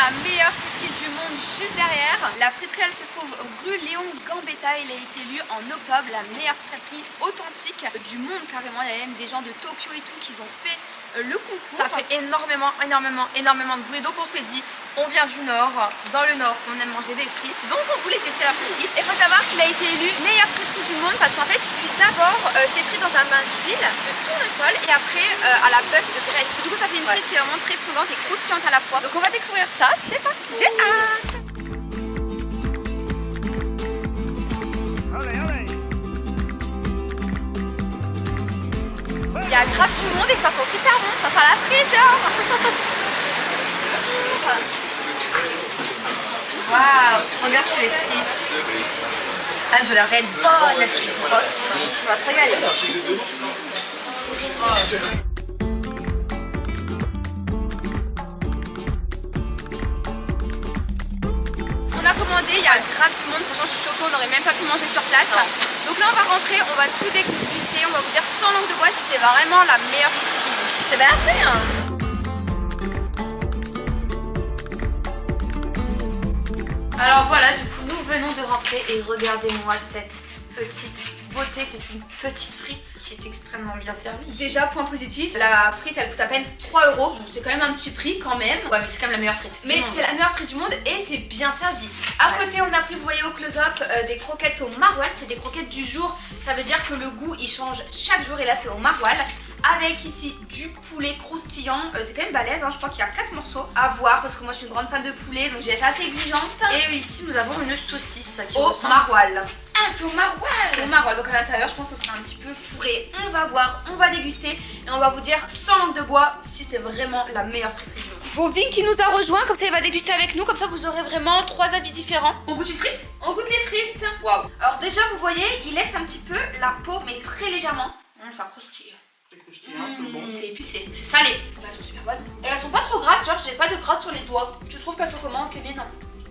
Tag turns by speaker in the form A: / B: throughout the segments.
A: la meilleure friterie du monde juste derrière. La friterie elle se trouve rue Léon Gambetta. Elle a été élue en octobre la meilleure friterie authentique du monde carrément. Il y a même des gens de Tokyo et tout qui ont fait le concours. Ça fait énormément de bruit. Donc on s'est dit, on vient du nord. Dans le nord on aime manger des frites. Donc on voulait tester la friterie. Et il faut savoir qu'il a été élu meilleure friterie du monde parce qu'en fait il cuit d'abord ses frites dans un bain d'huile, de tournesol et après à la bœuf de graisse. Du coup ça fait une frite qui est vraiment très fondante et croustillante à la fois. Donc on va découvrir ça, c'est parti. J'ai hâte. Il y a grave du monde et ça sent super bon, ça sent la frite genre. Waouh, regarde tous les frites. Ah, je vais leur être bonne, elles sont grosses. On va se régaler. On a commandé, il y a grave du monde, franchement je suis choquée, on n'aurait même pas pu manger sur place. Donc là on va rentrer, on va tout déguster, on va vous dire sans langue de bois si c'est vraiment la meilleure friterie du monde. C'est parti hein. Alors voilà, du coup nous venons de rentrer et regardez-moi cette petite beauté, c'est une petite frite qui est extrêmement bien servie. Déjà point positif, la frite elle coûte à peine 3 €, donc c'est quand même un petit prix quand même. Ouais mais c'est quand même la meilleure frite. Mais c'est la meilleure frite du monde et c'est bien servi. À côté on a pris, vous voyez au close-up, des croquettes au maroilles, c'est des croquettes du jour, ça veut dire que le goût il change chaque jour et là c'est au maroilles. Avec ici du poulet croustillant, c'est quand même balèze, hein. Je crois qu'il y a 4 morceaux à voir parce que moi je suis une grande fan de poulet donc je vais être assez exigeante. Et ici nous avons une saucisse qui au maroilles. Ah c'est au maroilles. C'est au maroilles, donc à l'intérieur je pense que ce sera un petit peu fourré. On va voir, on va déguster et on va vous dire sans langue de bois si c'est vraiment la meilleure friterie du monde. Bon, Vin qui nous a rejoint, comme ça il va déguster avec nous, comme ça vous aurez vraiment 3 avis différents. On goûte une frite? On goûte les frites. Waouh. Alors déjà vous voyez, il laisse un petit peu la peau mais très légèrement. Ça croustille. C'est épicé, c'est salé. Elles sont super bonnes. Et elles sont pas trop grasses, genre j'ai pas de gras sur les doigts. Tu trouves qu'elles sont comment, Kevin?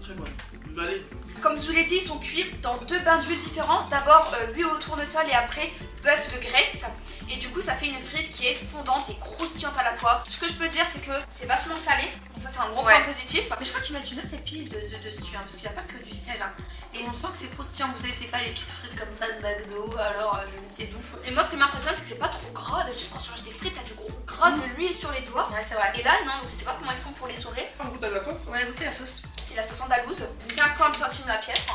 B: Très bonnes. Allez.
A: Comme je vous l'ai dit, ils sont cuits dans 2 bains d'huile différents. D'abord huile au tournesol et après bœuf de graisse. Et du coup ça fait une frite qui est fondante et croustillante à la fois. Ce que je peux dire c'est que c'est vachement salé. Donc ça c'est un gros point positif. Mais je crois qu'ils mettent une autre épice dessus hein, parce qu'il n'y a pas que du sel. Hein. Et on sent que c'est croustillant, vous savez c'est pas les petites frites comme ça de McDo, alors je ne sais d'où. Et moi ce qui m'impressionne c'est que c'est pas trop gras. D'habitude quand tu manges des frites t'as du gros gras de l'huile sur les doigts. Ouais c'est vrai. Et là non, je sais pas comment ils font pour les saurer.
B: On goûte à la sauce?
A: Ouais goûtez la sauce. C'est la sauce andalouse, 50 centimes la pièce.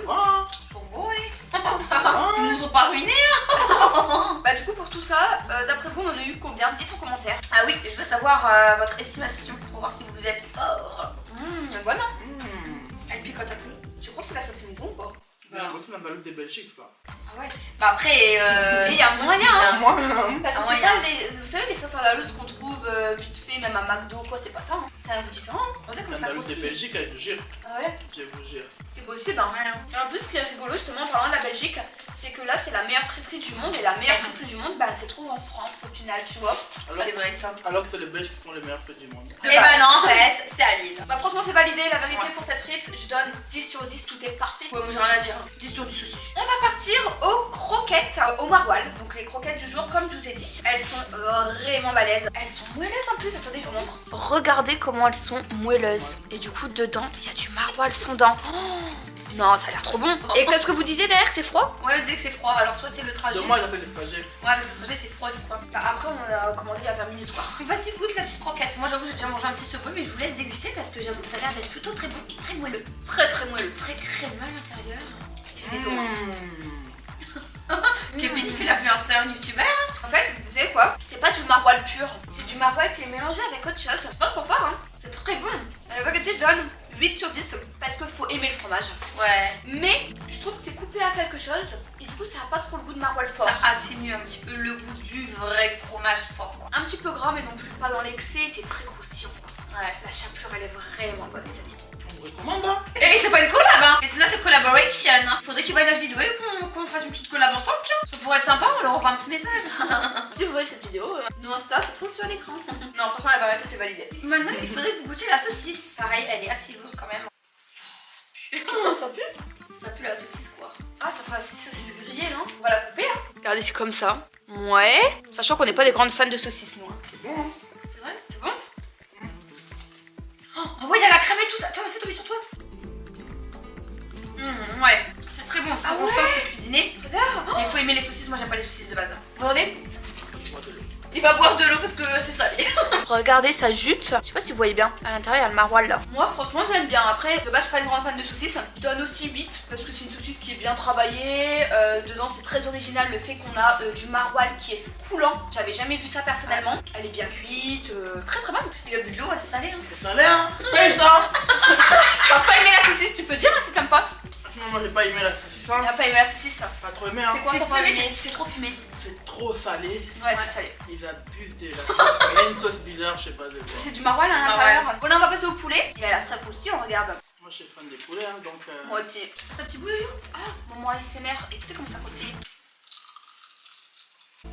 B: Ah,
A: pour vous oui. Ils nous ont pas ruinés hein. Bah du coup pour tout ça, d'après vous on en a eu combien? Dites en commentaire. Ah oui, je veux savoir votre estimation pour voir si vous êtes fort. Bonne hein. Elle picote un peu. Tu crois que c'est la sauce maison ou pas?
B: Bah, c'est l'andalouse des Belgiques ça.
A: Ah ouais. Bah après, il y a moyen hein. Parce que c'est pas les, vous savez les sauces andalous qu'on trouve vite fait même à McDo quoi, c'est pas ça hein. C'est un goût différent. On dirait que le
B: L'andalouse des Belgiques, elle vous jure.
A: Ah ouais.
B: Je vous jure.
A: C'est possible hein. Et en plus ce qui est rigolo justement en parlant de la Belgique, c'est que là c'est la meilleure friterie du monde et la meilleure friterie du monde bah elle se trouve en France au final tu vois. C'est vrai ça.
B: Alors que c'est les Belges qui font les meilleures frites du monde.
A: Et bah non en fait c'est à Lille. Bah franchement c'est validé, la vérité pour cette frite je donne 10 sur 10, tout est parfait. Ouais moi j'ai rien à dire, 10 sur 10 aussi. On va partir aux croquettes au maroilles. Donc les croquettes du jour comme je vous ai dit, elles sont vraiment balèzes. Elles sont moelleuses en plus, attendez je vous montre. Regardez comment elles sont moelleuses. Et du coup dedans il y a du maroilles fondant. Non, ça a l'air trop bon. Et qu'est-ce que vous disiez derrière que c'est froid? Ouais, vous disiez que c'est froid. Alors, soit c'est le trajet.
B: Moi, il a fait le trajet.
A: Ouais, mais le trajet, c'est froid du coup. Bah, après, on a commandé il y a 20 minutes quoi. Vas-y, goûte la petite croquette. Moi, j'avoue, j'ai déjà mangé un petit secoué, mais je vous laisse déguster parce que j'avoue que ça a l'air d'être plutôt très bon et très moelleux. Très moelleux. Très crémeux à l'intérieur. Kevin, il fait l'influenceur youtubeur. En fait, vous savez quoi? C'est pas du maroilles pur. C'est du maroilles qui est mélangé avec autre chose. C'est pas trop fort, hein. C'est très bon. La baguette, je donne 8 sur 10 parce qu'il faut aimer le fromage. Ouais. Mais je trouve que c'est coupé à quelque chose et du coup ça a pas trop le goût de maroilles fort. Ça atténue un petit peu le goût du vrai fromage fort quoi. Un petit peu gras mais non plus pas dans l'excès, c'est très croustillant quoi. Ouais, la chapelure elle est vraiment bonne les amis.
B: On recommande hein.
A: Et c'est pas une collab hein. It's not a collaboration. Faudrait qu'il voie notre vidéo et qu'on fasse une petite collab ensemble tu vois. Ça pourrait être sympa, on leur envoie un petit message. Si vous voyez cette vidéo, nos Insta se trouve sur l'écran. Non franchement la variété c'est validé. Maintenant il faudrait que vous goûtiez la saucisse. Pareil elle est assez lourde quand même. Ça pue? Ça pue la saucisse quoi. Ah ça sera la saucisse grillée non? On va la couper hein. Regardez c'est comme ça. Ouais. Sachant qu'on n'est pas des grandes fans de saucisses nous.
B: C'est bon hein.
A: C'est vrai? C'est bon? Oh ouais il y a la crème et tout. Attends, fais tomber sur toi. Ouais, c'est très bon. On sent que c'est cuisiné. Regarde. Il faut aimer les saucisses. Moi, j'aime pas les saucisses de base. Regardez. Il va boire de l'eau parce que c'est salé. Regardez, ça jute. Je sais pas si vous voyez bien. À l'intérieur, il y a le maroilles là. Moi, franchement, j'aime bien. Après, de base, je suis pas une grande fan de saucisses. Je donne aussi 8 parce que c'est une saucisse qui est bien travaillée. Dedans, c'est très original le fait qu'on a du maroilles qui est coulant. J'avais jamais vu ça personnellement. Elle est bien cuite. Très très bonne. Il a bu de l'eau, c'est salé. Hein.
B: C'est salé, hein. Fais ça.
A: T'as pas aimé la saucisse, tu peux dire, hein, si t'aimes pas.
B: Moi, j'ai pas aimé la saucisse. Hein.
A: Il a pas aimé la saucisse.
B: Pas trop aimé, hein.
A: C'est quoi fumé? C'est trop fumé.
B: C'est trop salé.
A: Ouais, c'est salé.
B: Ils abusent de la sauce. Il y a une sauce bizarre, je sais pas de quoi.
A: C'est du maroilles à l'intérieur. Bon, là, on va passer au poulet. Il a l'air très croustillant, regarde.
B: Moi, je suis fan des poulets, hein, donc.
A: Moi aussi. Ce petit bout, ah, moment ASMR. Écoutez comment ça croustille.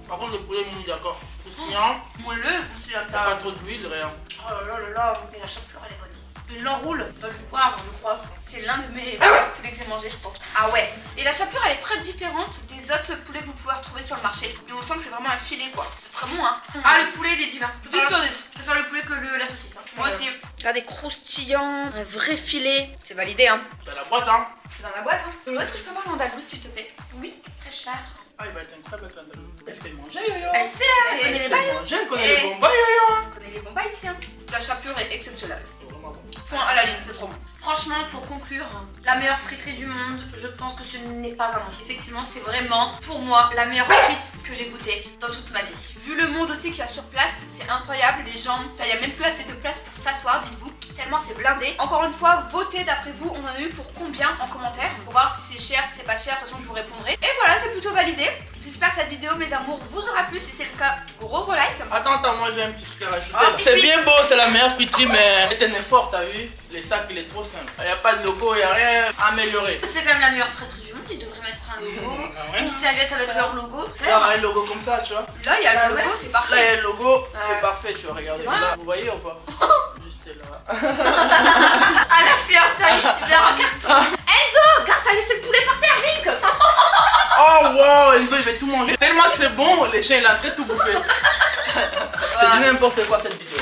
B: Par contre, le poulet, on est d'accord. Croustillant.
A: Moelleux.
B: Il n'y a pas trop d'huile, rien.
A: Oh là là là là. Et la chapelure, elle est bonne. Il l'enroule dans du poivre, je crois. C'est l'un de mes poulets que j'ai mangé, je pense. Ah ouais. Et la chapelure, elle est très différente des autres poulets que vous pouvez retrouver sur le marché. Mais on sent que c'est vraiment un filet, quoi. C'est très bon, hein. Ah, le poulet, il est divin. 10 sur 10. Je préfère le poulet que la saucisse. Hein. Moi aussi. Regardez, croustillant, un vrai filet. C'est validé, hein.
B: Dans la boîte, hein.
A: C'est dans la boîte, hein. Où est-ce que je peux avoir l'andalouse, s'il te plaît? Oui, très cher.
B: Ah, il va être incroyable avec l'andalouse. Elle fait manger, yo.
A: Elle sait, elle connaît les bails.
B: Elle connaît les bons bails, yo.
A: Elle connaît les bons bails ici, hein. La chapelure est exceptionnelle.
B: Vraiment bon.
A: Point à la ligne, c'est trop bon. Franchement, pour conclure, la meilleure friterie du monde, je pense que ce n'est pas un mensonge. Effectivement, c'est vraiment, pour moi, la meilleure frite que j'ai goûtée dans toute ma vie. Vu le monde aussi qu'il y a sur place, c'est incroyable. Les gens, il n'y a même plus assez de place pour s'asseoir, dites-vous. Tellement c'est blindé. Encore une fois, votez d'après vous, on en a eu pour combien en commentaire pour voir si c'est cher, si c'est pas cher. De toute façon, je vous répondrai. Et voilà, c'est plutôt validé. J'espère que cette vidéo, mes amours, vous aura plu. Si c'est le cas, gros like.
B: Attends, moi j'ai un petit truc à rajouter. C'est bien beau, c'est la meilleure friterie, mais c'est un effort, t'as vu? Les sacs, il est trop simple. Il n'y a pas de logo, il n'y a rien à améliorer.
A: C'est quand même la meilleure friterie du monde, ils devraient mettre un logo. Une serviette avec leur logo.
B: Là, un logo comme ça, tu vois.
A: Là, il y a le logo, c'est parfait.
B: Là, il y a le logo, c'est parfait, tu vois. Regardez là. Vous voyez ou pas? Juste là.
A: Ah, l'influenceur youtubeur en carton. Enzo, regarde, t'as laissé le poulet par terre, vite.
B: Oh wow, Enzo, il va tout manger. Tellement que c'est bon, les chiens, il a très tout bouffé. C'est du n'importe quoi cette vidéo.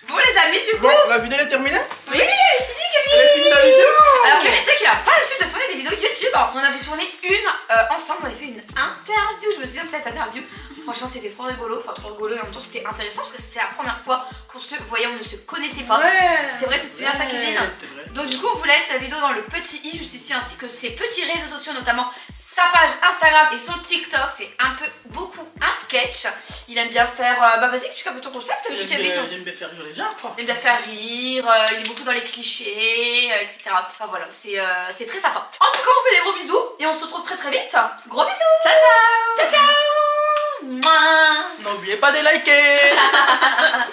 A: Bon les amis, du coup...
B: Bon, la vidéo est terminée?
A: Oui, elle est finie, Kevin.
B: Elle est finie la vidéo.
A: Alors Kevin, c'est qu'il a pas l'habitude de tourner des vidéos YouTube. On avait tourné une ensemble, on avait fait une interview. Je me souviens de cette interview. Franchement, c'était trop rigolo. Enfin, trop rigolo et en même temps, c'était intéressant parce que c'était la première fois qu'on se voyait, on ne se connaissait pas. Ouais. C'est vrai, tu te souviens ça, Kevin? Donc du coup, on vous laisse la vidéo dans le petit i juste ici, ainsi que ses petits réseaux sociaux, notamment sa page Instagram et son TikTok. C'est un peu beaucoup un sketch. Il aime bien faire... Bah vas-y, explique un peu ton concept, Kevin.
B: Il aime bien faire rire les gens, quoi.
A: Il aime bien faire rire, il est beaucoup dans les clichés, etc. Enfin voilà, c'est très sympa. En tout cas, on fait des gros bisous et on se retrouve très très vite. Gros bisous. Ciao ciao. Ciao ciao. Mouah.
B: N'oubliez pas de liker.